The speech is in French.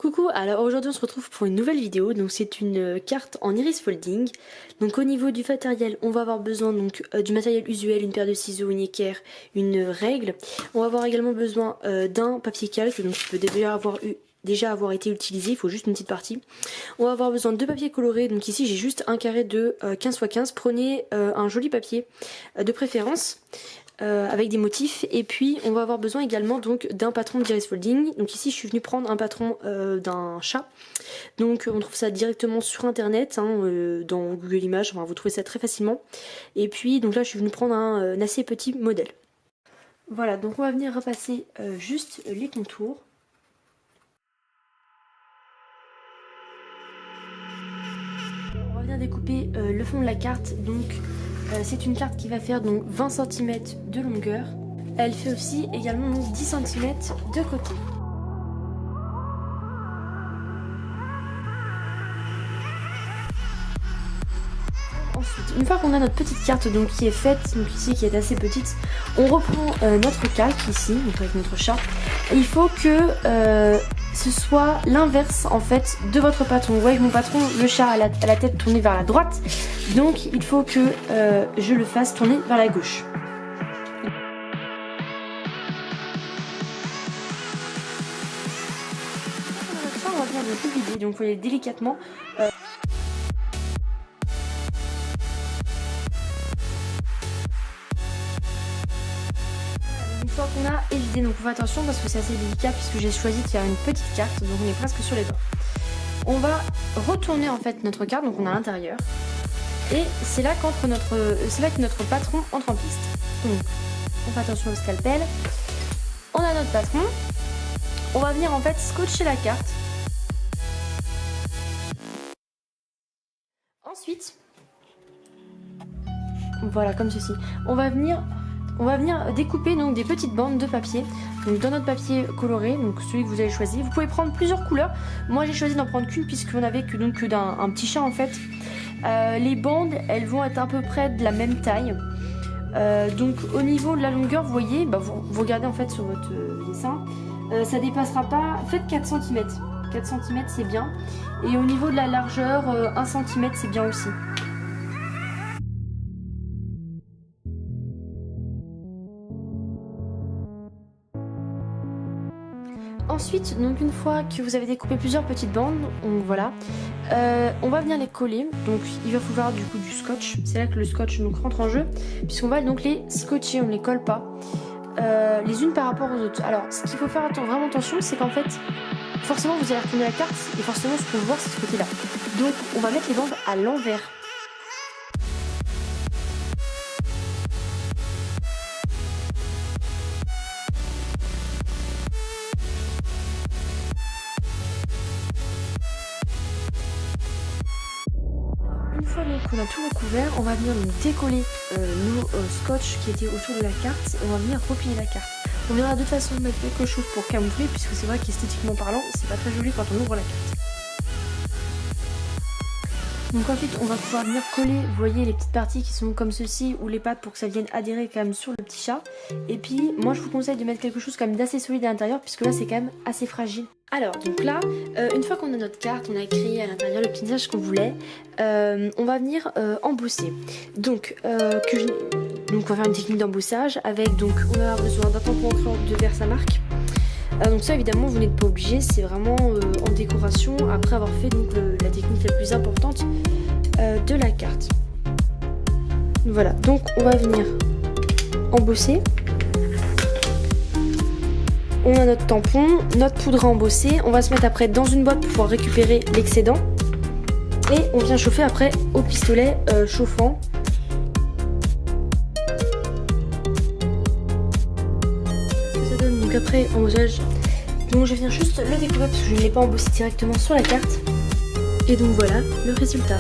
Coucou, alors aujourd'hui on se retrouve pour une nouvelle vidéo, donc c'est une carte en iris folding. Donc au niveau du matériel, on va avoir besoin donc du matériel usuel, une paire de ciseaux, une équerre, une règle. On va avoir également besoin d'un papier calque, donc qui peut déjà avoir été utilisé, il faut juste une petite partie. On va avoir besoin de papier coloré, donc ici j'ai juste un carré de 15 x 15, prenez un joli papier de préférence. Avec des motifs, et puis on va avoir besoin également donc d'un patron d'iris folding. Donc ici je suis venue prendre un patron d'un chat, donc on trouve ça directement sur internet dans Google Images, enfin, vous trouvez ça très facilement. Et puis donc là je suis venue prendre un assez petit modèle. Voilà, donc on va venir repasser juste les contours. On va venir découper le fond de la carte. Donc c'est une carte qui va faire donc 20 cm de longueur. Elle fait aussi également donc 10 cm de côté. Ensuite, une fois qu'on a notre petite carte donc qui est faite, donc ici qui est assez petite, on reprend notre calque ici, donc avec notre chat. Et il faut que ce soit l'inverse en fait de votre patron. Vous voyez que mon patron, le chat a la tête tournée vers la droite, donc il faut que je le fasse tourner vers la gauche. On va venir le vider, donc vous voyez délicatement. Une fois qu'on a évidé, donc on fait attention parce que c'est assez délicat puisque j'ai choisi de faire une petite carte, donc on est presque sur les doigts. On va retourner en fait notre carte, donc on a l'intérieur, et c'est là que notre patron entre en piste. Donc on fait attention au scalpel. On a notre patron. On va venir en fait scotcher la carte. Ensuite, voilà comme ceci. On va venir découper donc des petites bandes de papier donc dans notre papier coloré, donc celui que vous avez choisi. Vous pouvez prendre plusieurs couleurs. Moi j'ai choisi d'en prendre qu'une puisqu'on avait que d'un petit chat en fait. Les bandes elles vont être à peu près de la même taille. Donc au niveau de la longueur, vous voyez, vous regardez en fait sur votre dessin, ça dépassera pas, faites 4 cm. 4 cm c'est bien. Et au niveau de la largeur, 1 cm c'est bien aussi. Ensuite, donc une fois que vous avez découpé plusieurs petites bandes, on va venir les coller. Donc il va falloir du coup du scotch. C'est là que le scotch donc rentre en jeu, puisqu'on va donc les scotcher, on ne les colle pas les unes par rapport aux autres. Alors ce qu'il faut faire vraiment attention, c'est qu'en fait, forcément vous allez retourner la carte et forcément ce qu'on veut voir c'est ce côté-là. Donc on va mettre les bandes à l'envers. Une fois qu'on a tout recouvert, on va venir décoller nos scotch qui étaient autour de la carte et on va venir replier la carte. On viendra de toute façon mettre quelque chose pour camoufler puisque c'est vrai qu'esthétiquement parlant, c'est pas très joli quand on ouvre la carte. Donc ensuite on va pouvoir venir coller, vous voyez les petites parties qui sont comme ceci ou les pattes pour que ça vienne adhérer quand même sur le petit chat. Et puis moi je vous conseille de mettre quelque chose quand même d'assez solide à l'intérieur puisque là c'est quand même assez fragile. Alors donc là, une fois qu'on a notre carte, on a écrit à l'intérieur le petit message qu'on voulait, on va venir embosser. Donc on va faire une technique d'embossage avec donc on va avoir besoin d'un tampon encre de Versamark. Donc ça évidemment vous n'êtes pas obligé, c'est vraiment en décoration après avoir fait donc la technique la plus importante de la carte. Voilà, donc on va venir embosser. On a notre tampon, notre poudre à embosser, on va se mettre après dans une boîte pour pouvoir récupérer l'excédent. Et on vient chauffer après au pistolet chauffant. Ça donne donc après embossage. Donc je viens juste le découvrir parce que je ne l'ai pas embossé directement sur la carte. Et donc voilà le résultat.